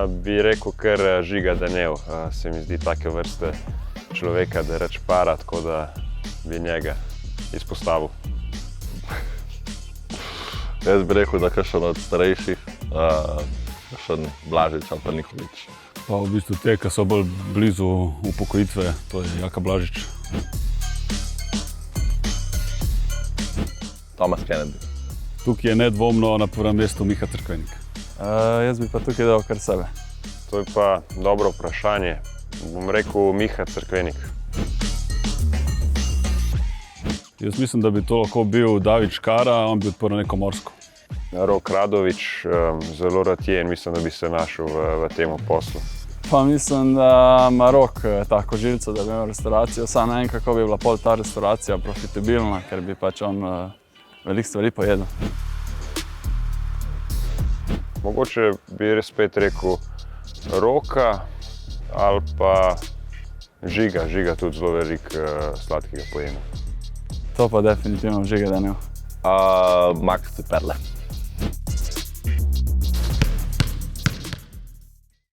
Bi rekel kar Žiga Danel, se mi zdi take vrste človeka, da reč para, tako da bi njega izpostavil. Jaz bi rekel, da kakšen od starejših, kakšen Blažič ali pa Nikolić. Pa v bistvu te, ki so bolj blizu upokojitve, to je Jaka Blažič. Thomas Kennedy. Tukaj je nedvomno na prvem mestu Miha Cerkvenik. Jaz bi pa tukaj dal kar sebe. To je pa dobro vprašanje. Bom rekel Miha Cerkvenik. Jaz mislim, da bi to lahko bil David Škara, on bi odprl neko morsko. Rok Radović zelo rad je in mislim, da bi se našel v tem poslu. Pa mislim, da ima Rok tako žilco, da bi imel restauracijo. Sam ne vem, kako bi bila pol ta restauracija profitabilna, ker bi pač on veliko stvari pojedel. Mogoče bi res spet rekel Roka ali pa Žiga. Žiga tudi zelo veliko sladkega pojema. To pa definitivno Žiga Danel. Max Ciperle.